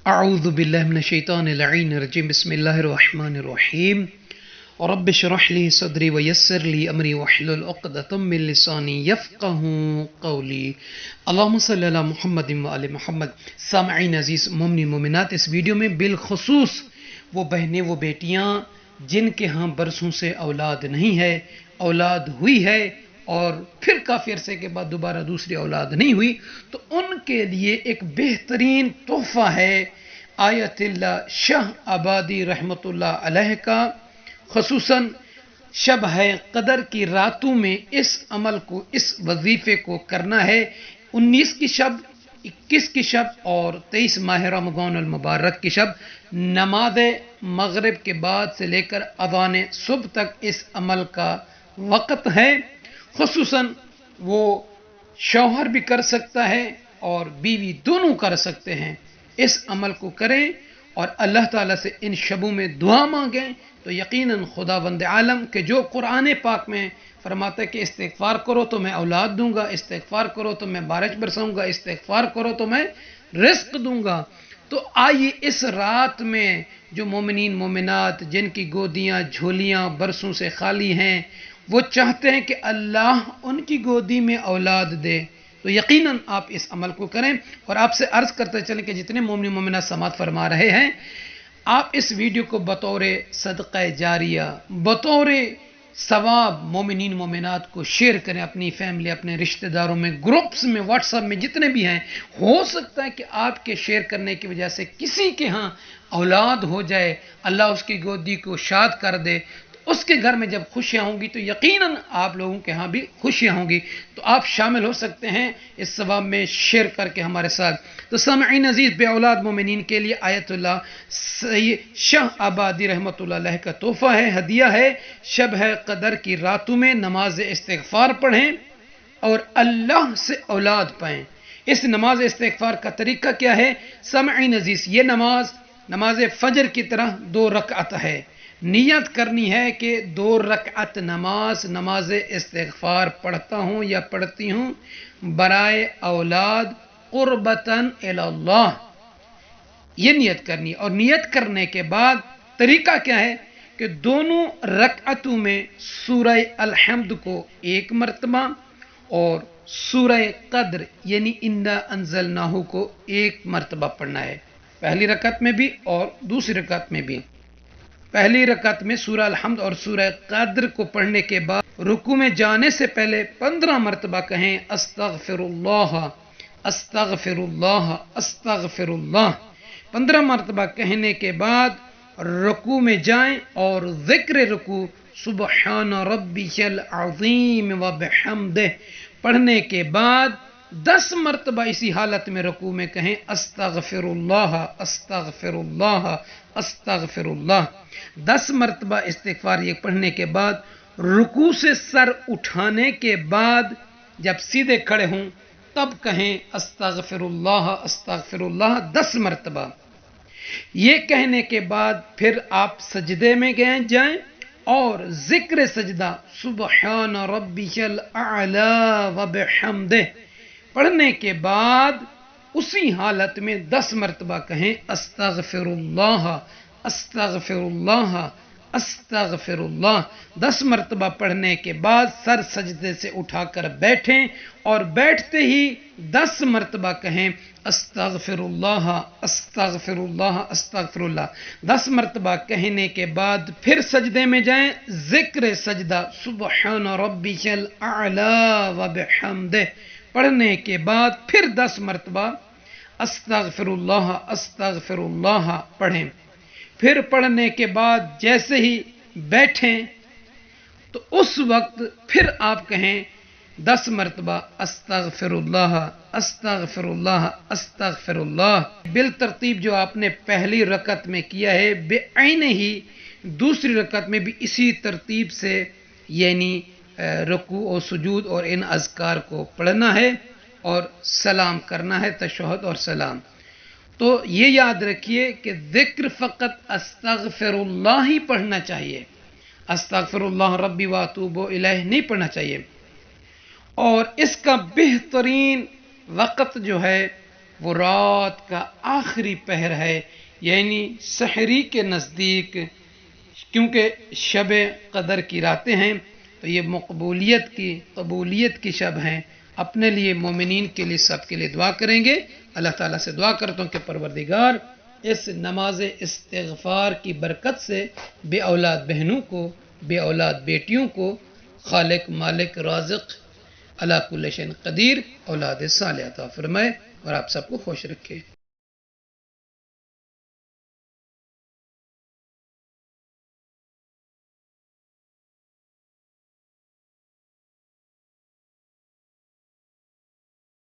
اعوذ باللہ من الشیطان اللعین الرجیم بسم اللہ الرحمن الرحیم رب اشرح لی صدری ویسر لی امری واحلل عقدۃ من لسانی یفقہوا قولی اللہم صلی علی محمد وآل محمد۔ سامعین عزیز مومنین مومنات، اس ویڈیو میں بالخصوص وہ بہنیں وہ بیٹیاں جن کے ہاں برسوں سے اولاد نہیں ہے، اولاد ہوئی ہے اور پھر کافی عرصے کے بعد دوبارہ دوسری اولاد نہیں ہوئی، تو ان کے لیے ایک بہترین تحفہ ہے آیت اللہ شاہ آبادی رحمۃ اللہ علیہ کا، خصوصاً شب ہے قدر کی راتوں میں اس عمل کو، اس وظیفے کو کرنا ہے۔ 19 کی شب، 21 کی شب اور 23 ماہ رمضان المبارک کی شب، نماز مغرب کے بعد سے لے کر اذان صبح تک اس عمل کا وقت ہے۔ خصوصاً وہ شوہر بھی کر سکتا ہے اور بیوی دونوں کر سکتے ہیں۔ اس عمل کو کریں اور اللہ تعالیٰ سے ان شبوں میں دعا مانگیں تو یقیناً خداوند عالم کہ جو قرآن پاک میں فرماتا ہے کہ استغفار کرو تو میں اولاد دوں گا، استغفار کرو تو میں بارش برساؤں گا، استغفار کرو تو میں رزق دوں گا۔ تو آئیے اس رات میں جو مومنین مومنات جن کی گودیاں جھولیاں برسوں سے خالی ہیں، وہ چاہتے ہیں کہ اللہ ان کی گودی میں اولاد دے، تو یقیناً آپ اس عمل کو کریں۔ اور آپ سے عرض کرتے چلیں کہ جتنے مومن مومنات سماعت فرما رہے ہیں، آپ اس ویڈیو کو بطور صدقہ جاریہ، بطور ثواب مومنین مومنات کو شیئر کریں، اپنی فیملی، اپنے رشتہ داروں میں، گروپس میں، واٹس ایپ میں جتنے بھی ہیں۔ ہو سکتا ہے کہ آپ کے شیئر کرنے کی وجہ سے کسی کے ہاں اولاد ہو جائے، اللہ اس کی گودی کو شاد کر دے، اس کے گھر میں جب خوشیاں ہوں گی تو یقیناً آپ لوگوں کے ہاں بھی خوشیاں ہوں گی۔ تو آپ شامل ہو سکتے ہیں اس ثواب میں شیئر کر کے ہمارے ساتھ۔ تو سامعین عزیز، بے اولاد مومنین کے لیے آیت اللہ شاہ آبادی رحمۃ اللہ علیہ کا تحفہ ہے، ہدیہ ہے۔ شب ہے قدر کی راتوں میں نماز استغفار پڑھیں اور اللہ سے اولاد پائیں۔ اس نماز استغفار کا طریقہ کیا ہے؟ سامعین عزیز، یہ نماز فجر کی طرح 2 رکعت ہے۔ نیت کرنی ہے کہ 2 رکعت نماز استغفار پڑھتا ہوں یا پڑھتی ہوں برائے اولاد قربتاً الی اللہ، یہ نیت کرنی۔ اور نیت کرنے کے بعد طریقہ کیا ہے کہ دونوں رکعتوں میں سورہ الحمد کو 1 مرتبہ اور سورہ قدر یعنی انا انزلناہ کو 1 مرتبہ پڑھنا ہے، پہلی رکعت میں بھی اور دوسری رکعت میں بھی۔ پہلی رکعت میں سورہ الحمد اور سورہ قدر کو پڑھنے کے بعد رکوع میں جانے سے پہلے 15 مرتبہ کہیں استغفر اللہ استغفر اللہ استغفر اللہ۔ 15 مرتبہ کہنے کے بعد رکوع میں جائیں اور ذکر رکوع سبحان ربی العظیم وبحمدہ پڑھنے کے بعد 10 مرتبہ اسی حالت میں رکوع میں کہیں استغفر اللہ استغفر اللہ استغفر اللہ۔ 10 مرتبہ استغفار یہ پڑھنے کے بعد رکوع سے سر اٹھانے کے بعد جب سیدھے کھڑے ہوں تب کہیں استغفر اللہ 10 مرتبہ۔ یہ کہنے کے بعد پھر آپ سجدے میں جائیں اور ذکر سجدہ سبحان ربی الاعلی وبحمدہ پڑھنے کے بعد اسی حالت میں 10 مرتبہ کہیں استغفر اللہ استغفر اللہ استغفر اللہ۔ 10 مرتبہ پڑھنے کے بعد سر سجدے سے اٹھا کر بیٹھیں اور بیٹھتے ہی 10 مرتبہ کہیں استغفر اللہ استغفر اللہ استغفر اللہ۔ 10 مرتبہ کہنے کے بعد پھر سجدے میں جائیں، ذکر سجدہ سبحان ربی الاعلی وبحمدہ پڑھنے کے بعد پھر 10 مرتبہ استغفر اللہ پڑھیں۔ پھر پڑھنے کے بعد جیسے ہی بیٹھیں تو اس وقت پھر آپ کہیں 10 مرتبہ استغفر اللہ استغفر اللہ استغفر اللہ۔ بالترتیب جو آپ نے پہلی رکعت میں کیا ہے بعین ہی دوسری رکعت میں بھی اسی ترتیب سے یعنی رکوع و سجود اور ان اذکار کو پڑھنا ہے اور سلام کرنا ہے، تشہد اور سلام۔ تو یہ یاد رکھیے کہ ذکر فقط استغفر اللہ ہی پڑھنا چاہیے، استغفر اللہ ربی واتوب الیہ نہیں پڑھنا چاہیے۔ اور اس کا بہترین وقت جو ہے وہ رات کا آخری پہر ہے، یعنی سحری کے نزدیک، کیونکہ شب قدر کی راتیں ہیں تو یہ قبولیت کی شب ہیں۔ اپنے لیے، مومنین کے لیے، سب کے لیے دعا کریں گے۔ اللہ تعالیٰ سے دعا کرتا ہوں کہ پروردگار اس نماز استغفار کی برکت سے بے اولاد بہنوں کو، بے اولاد بیٹیوں کو خالق مالک رازق علی کل شیء قدیر اولاد صالح عطا فرمائے اور آپ سب کو خوش رکھے۔